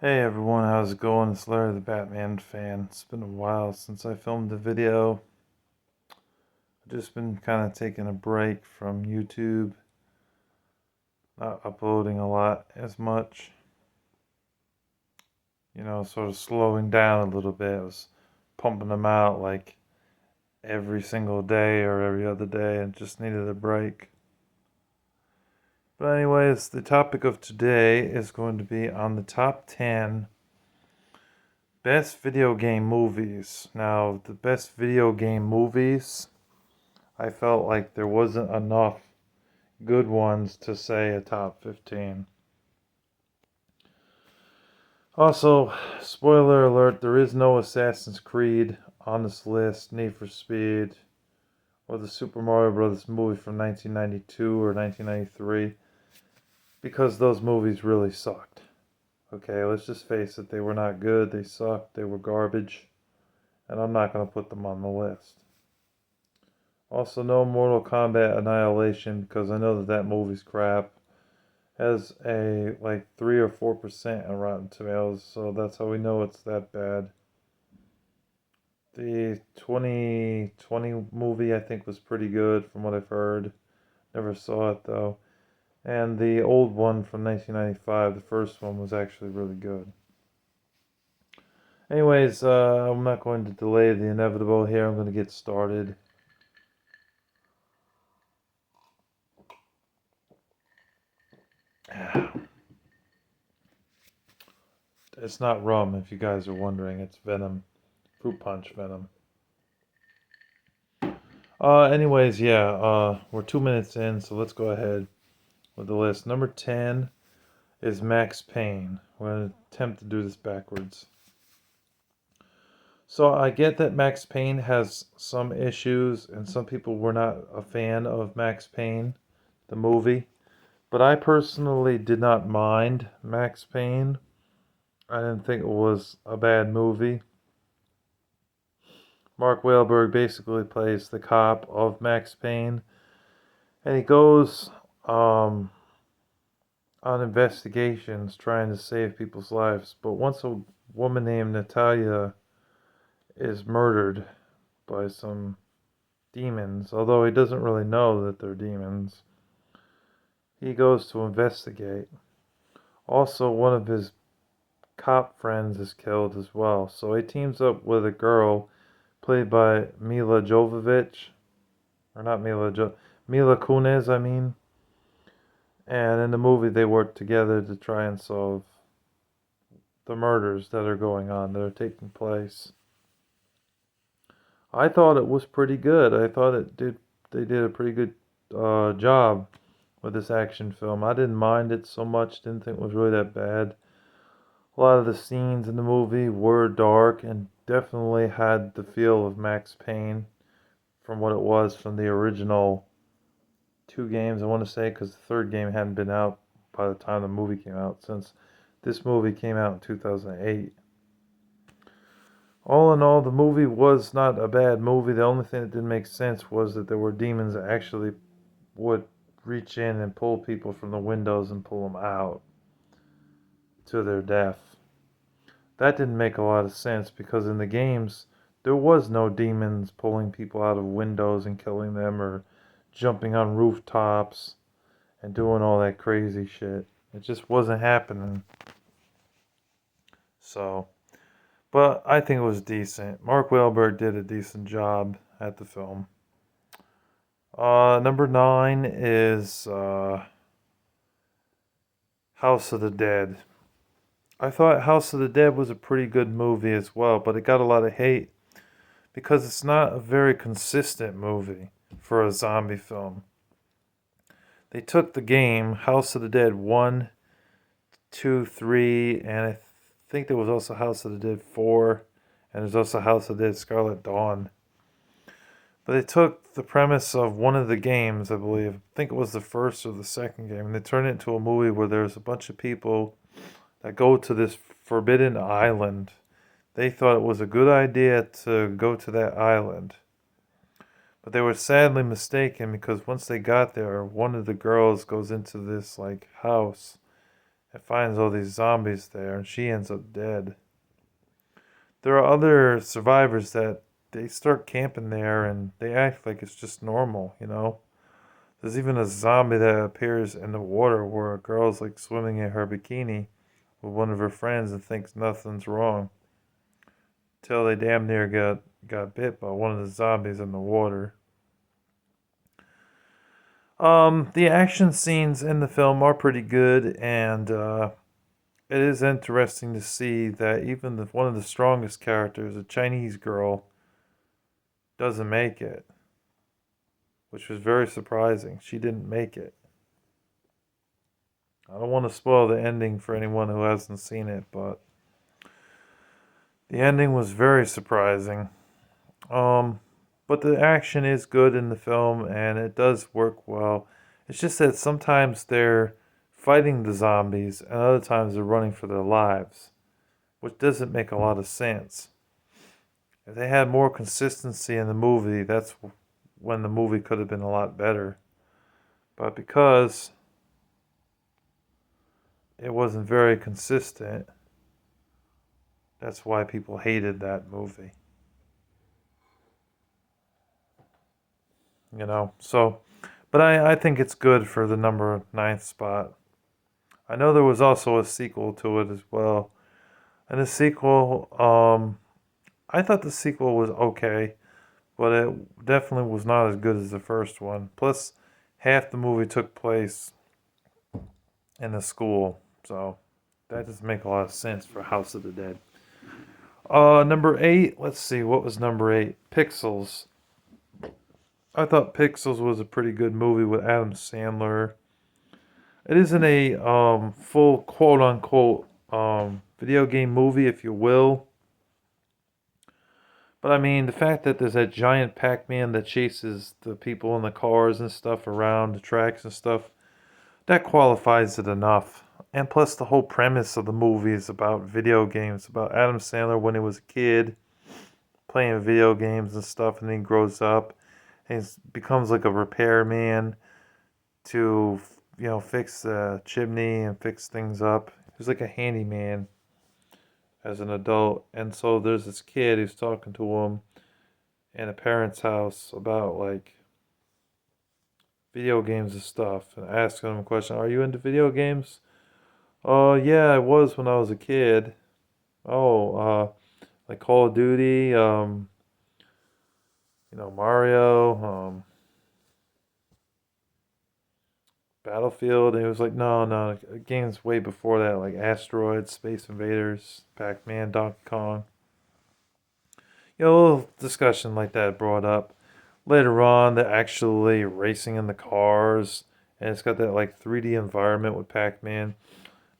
Hey everyone, how's it going? It's Larry the Batman fan. It's been a while since I filmed a video. I've just been kind of taking a break from YouTube, not uploading a lot as much. Sort of slowing down a little bit. I was pumping them out like every single day or every other day and just needed a break. But anyways, the topic of today is going to be on the top 10 best video game movies. Now, the best video game movies, I felt like there wasn't enough good ones to say a top 15. Also, spoiler alert, there is no Assassin's Creed on this list, Need for Speed, or the Super Mario Brothers movie from 1992 or 1993, because those movies really sucked. Okay, let's just face it, they were not good, they sucked, they were garbage, and I'm not going to put them on the list. Also, no Mortal Kombat Annihilation, because I know that movie's crap. Has a like 3 or 4% on Rotten Tomatoes, so that's how we know it's that bad. The 2020 movie I think was pretty good from what I've heard. Never saw it though. And the old one from 1995, the first one was actually really good. Anyways, I'm not going to delay the inevitable here. I'm going to get started. It's not rum, if you guys are wondering. It's Venom. Fruit punch Venom. Anyways, yeah, we're 2 minutes in, so let's go ahead with the list. Number 10 is Max Payne. We're going to attempt to do this backwards. So I get that Max Payne has some issues, and some people were not a fan of Max Payne, the movie. But I personally did not mind Max Payne. I didn't think it was a bad movie. Mark Wahlberg basically plays the cop of Max Payne, and he goes on investigations trying to save people's lives. But once a woman named Natalia is murdered by some demons, although he doesn't really know that they're demons, he goes to investigate. Also, one of his cop friends is killed as well. So he teams up with a girl played by Mila Jovovich, or not Mila Kunis, I mean. And in the movie, they work together to try and solve the murders that are going on, that are taking place. I thought it was pretty good. I thought they did a pretty good job with this action film. I didn't mind it so much. Didn't think it was really that bad. A lot of the scenes in the movie were dark and definitely had the feel of Max Payne from what it was from the original two games, I want to say, because the third game hadn't been out by the time the movie came out, since this movie came out in 2008. All in all, the movie was not a bad movie. The only thing that didn't make sense was that there were demons that actually would reach in and pull people from the windows and pull them out to their death. That didn't make a lot of sense because in the games, there was no demons pulling people out of windows and killing them or jumping on rooftops and doing all that crazy shit. It just wasn't happening. So, but I think it was decent. Mark Wahlberg did a decent job at the film. Number 9 is House of the Dead. I thought House of the Dead was a pretty good movie as well, but it got a lot of hate because it's not a very consistent movie for a zombie film. They took the game House of the Dead 1, 2, 3, and I think there was also House of the Dead 4, and there's also House of the Dead Scarlet Dawn. But they took the premise of one of the games, I believe, I think it was the first or the second game, and they turned it into a movie where there's a bunch of people that go to this forbidden island. They thought it was a good idea to go to that island. But they were sadly mistaken because once they got there, one of the girls goes into this like house and finds all these zombies there, and she ends up dead. There are other survivors that they start camping there and they act like it's just normal, you know? There's even a zombie that appears in the water where a girl's like swimming in her bikini with one of her friends and thinks nothing's wrong. Till they damn near got bit by one of the zombies in the water. The action scenes in the film are pretty good, and it is interesting to see that even one of the strongest characters, a Chinese girl, doesn't make it, which was very surprising. She didn't make it. I don't want to spoil the ending for anyone who hasn't seen it, but the ending was very surprising. But the action is good in the film and it does work well. It's just that sometimes they're fighting the zombies and other times they're running for their lives, which doesn't make a lot of sense. If they had more consistency in the movie, that's when the movie could have been a lot better. But because it wasn't very consistent, that's why people hated that movie. You know, so, but I think it's good for the number ninth spot. I know there was also a sequel to it as well. And the sequel, I thought the sequel was okay, but it definitely was not as good as the first one. Plus, half the movie took place in the school, so that doesn't make a lot of sense for House of the Dead. Number eight. Let's see, what was number eight? Pixels. I thought Pixels was a pretty good movie with Adam Sandler. It isn't a full quote unquote video game movie, if you will. But I mean, the fact that there's that giant Pac-Man that chases the people in the cars and stuff around the tracks and stuff, that qualifies it enough. And plus, the whole premise of the movie is about video games, about Adam Sandler when he was a kid, playing video games and stuff, and then he grows up and he becomes like a repairman to, you know, fix the chimney and fix things up. He was like a handyman as an adult. And so there's this kid who's talking to him in a parent's house about like video games and stuff and asking him a question, "Are you into video games?" "Oh, yeah, I was when I was a kid." "Oh, like Call of Duty, Mario, Battlefield." And he was like, "No, no, games way before that, like Asteroids, Space Invaders, Pac-Man, Donkey Kong." A little discussion like that brought up. Later on, they're actually racing in the cars, and it's got that like 3D environment with Pac-Man.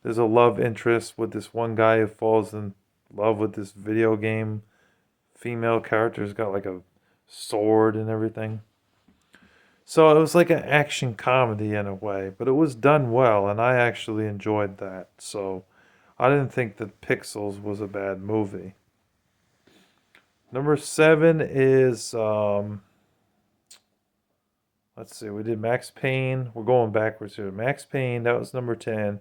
There's a love interest with this one guy who falls in love with this video game female character who's got like a sword and everything. So it was like an action comedy in a way, but it was done well, and I actually enjoyed that. So I didn't think that Pixels was a bad movie. Number seven is let's see, we did Max Payne. We're going backwards here. Max Payne, that was number 10.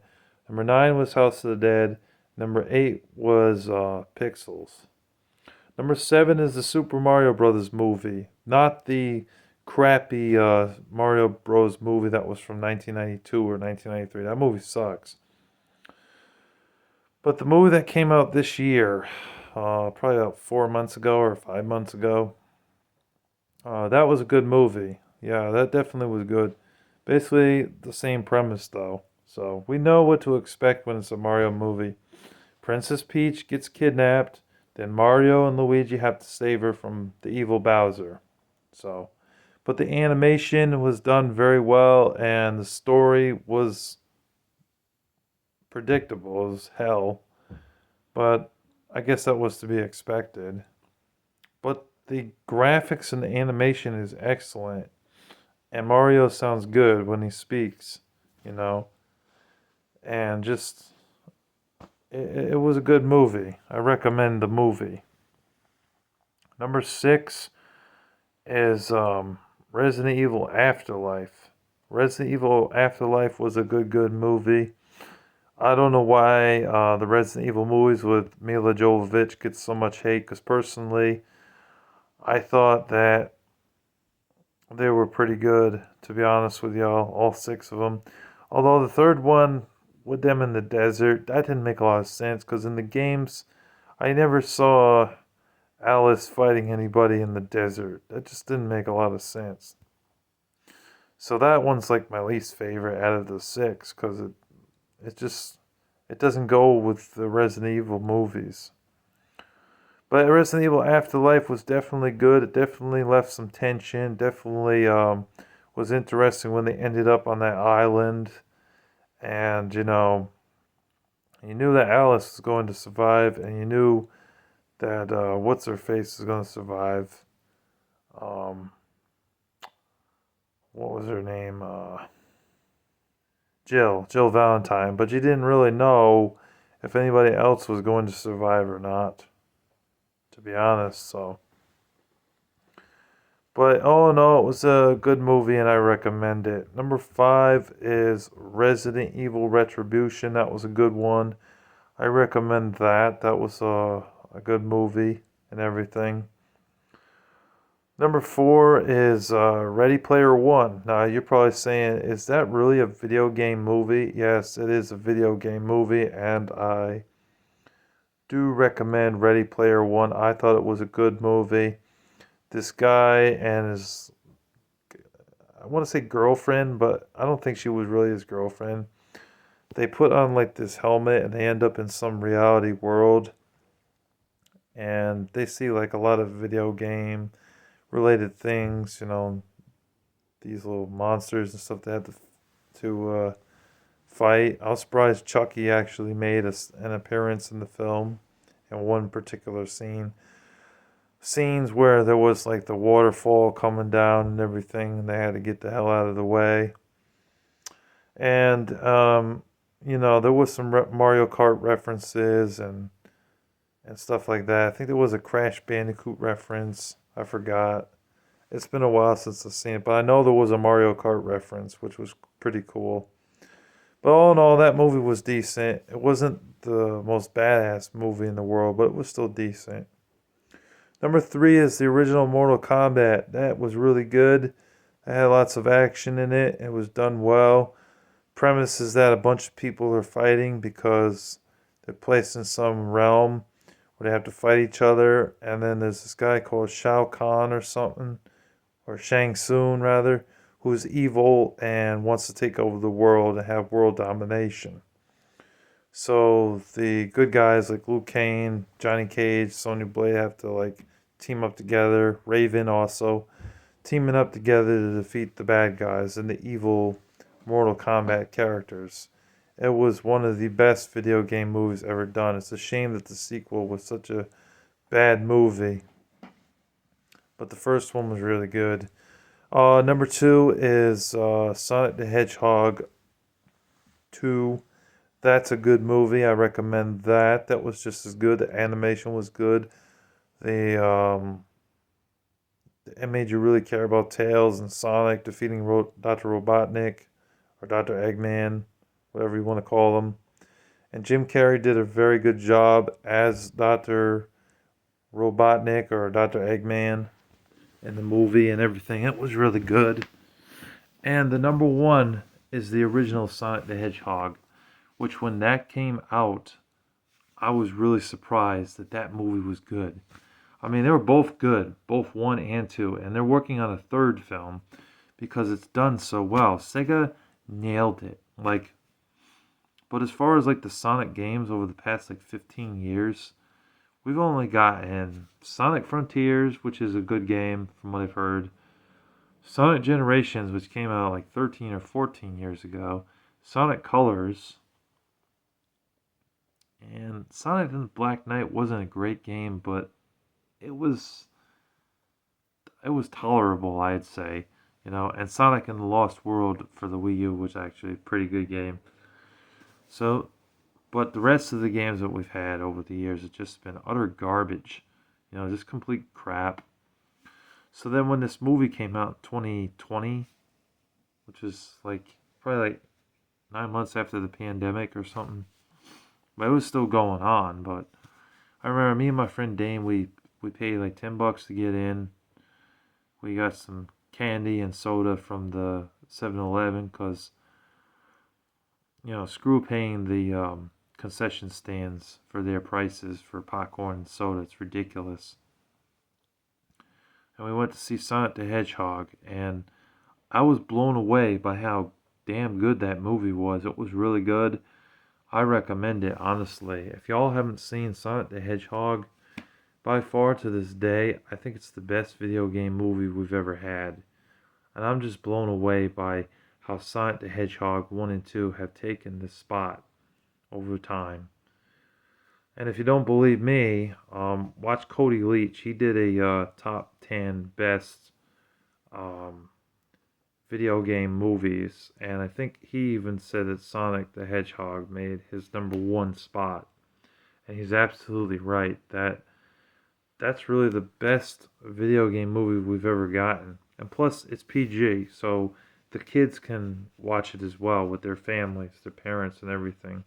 Number 9 was House of the Dead. Number 8 was Pixels. Number 7 is the Super Mario Brothers movie, not the crappy Mario Bros. Movie that was from 1992 or 1993. That movie sucks. But the movie that came out this year, probably about 4 months ago or 5 months ago, that was a good movie. Yeah, that definitely was good. Basically the same premise though. So we know what to expect when it's a Mario movie. Princess Peach gets kidnapped, then Mario and Luigi have to save her from the evil Bowser. So, but the animation was done very well and the story was predictable as hell. But I guess that was to be expected. But the graphics and the animation is excellent. And Mario sounds good when he speaks, you know. And just, it was a good movie. I recommend the movie. Number 6 is Resident Evil Afterlife. Resident Evil Afterlife was a good movie. I don't know why the Resident Evil movies with Mila Jovovich get so much hate, because personally, I thought that they were pretty good, to be honest with y'all, all six of them. Although the third one, with them in the desert, that didn't make a lot of sense, because in the games, I never saw Alice fighting anybody in the desert. That just didn't make a lot of sense. So that one's like my least favorite out of the six, because it doesn't go with the Resident Evil movies. But Resident Evil Afterlife was definitely good. It definitely left some tension. Definitely was interesting when they ended up on that island. And, you knew that Alice was going to survive. And you knew that What's-Her-Face was going to survive. Um, what was her name? Jill Valentine. But you didn't really know if anybody else was going to survive or not, to be honest. So, but all in all, it was a good movie and I recommend it. Number 5 is Resident Evil Retribution. That was a good one. I recommend that. That was a good movie and everything. Number 4 is Ready Player One. Now, you're probably saying, is that really a video game movie? Yes, it is a video game movie, and I do recommend Ready Player One. I thought it was a good movie. This guy and his, I want to say girlfriend, but I don't think she was really his girlfriend. They put on like this helmet and they end up in some reality world. And they see like a lot of video game related things, these little monsters and stuff they had to fight. I was surprised Chucky actually made an appearance in the film in one particular scene. Scenes where there was like the waterfall coming down and everything, and they had to get the hell out of the way. And there was some Mario Kart references and stuff like that. I think there was a Crash Bandicoot reference. I forgot. It's been a while since I've seen it, but I know there was a Mario Kart reference, which was pretty cool. But all in all, that movie was decent. It wasn't the most badass movie in the world, but it was still decent. Number 3 is the original Mortal Kombat. That was really good. It had lots of action in it. It was done well. Premise is that a bunch of people are fighting because they're placed in some realm where they have to fight each other. And then there's this guy called Shao Kahn or something, or Shang Tsung rather, who's evil and wants to take over the world and have world domination. So the good guys like Liu Kang, Johnny Cage, Sonya Blade have to like team up together. Raven also teaming up together to defeat the bad guys and the evil Mortal Kombat characters. It was one of the best video game movies ever done. It's a shame that the sequel was such a bad movie, but the first one was really good. Number 2 is Sonic the Hedgehog 2. That's a good movie. I recommend that. That was just as good. The animation was good. It made you really care about Tails and Sonic defeating Dr. Robotnik or Dr. Eggman, whatever you want to call him. And Jim Carrey did a very good job as Dr. Robotnik or Dr. Eggman in the movie and everything. It was really good. And the number 1 is the original Sonic the Hedgehog, which when that came out, I was really surprised that movie was good. I mean, they were both good, both 1 and 2, and they're working on a third film because it's done so well. Sega nailed it. But as far as like the Sonic games over the past 15 years, we've only gotten Sonic Frontiers, which is a good game from what I've heard. Sonic Generations, which came out 13 or 14 years ago. Sonic Colors. And Sonic and the Black Knight wasn't a great game, but it was tolerable, I'd say. And Sonic and the Lost World for the Wii U was actually a pretty good game. So, but the rest of the games that we've had over the years have just been utter garbage. Just complete crap. So then when this movie came out in 2020, which was probably 9 months after the pandemic or something, But it was still going on. But I remember me and my friend Dane, we paid like $10 to get in. We got some candy and soda from the 7-Eleven because, screw paying the concession stands for their prices for popcorn and soda. It's ridiculous. And we went to see Sonic the Hedgehog, and I was blown away by how damn good that movie was. It was really good. I recommend it, honestly. If y'all haven't seen Sonic the Hedgehog, by far to this day, I think it's the best video game movie we've ever had. And I'm just blown away by how Sonic the Hedgehog 1 and 2 have taken this spot over time. And if you don't believe me, watch Cody Leach. He did a top 10 best um, video game movies, and I think he even said that Sonic the Hedgehog made his number one spot. And he's absolutely right. That's really the best video game movie we've ever gotten. And plus, it's PG, so the kids can watch it as well with their families, their parents, and everything.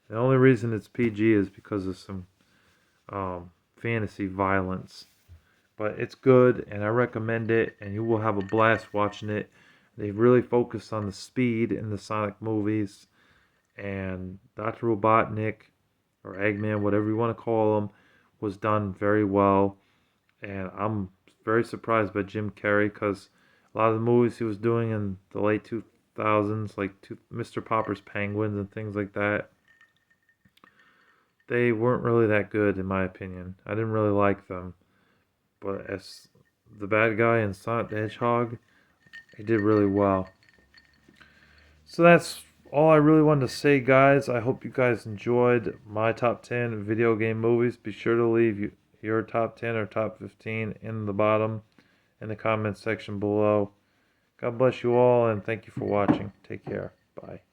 The only reason it's PG is because of some fantasy violence. But it's good, and I recommend it, and you will have a blast watching it. They've really focused on the speed in the Sonic movies, and Dr. Robotnik, or Eggman, whatever you want to call him, was done very well. And I'm very surprised by Jim Carrey, because a lot of the movies he was doing in the late 2000s, like Mr. Popper's Penguins and things like that, they weren't really that good, in my opinion. I didn't really like them. But as the bad guy in Sonic the Hedgehog, he did really well. So that's all I really wanted to say, guys. I hope you guys enjoyed my top 10 video game movies. Be sure to leave your top 10 or top 15 in the bottom in the comments section below. God bless you all, and thank you for watching. Take care. Bye.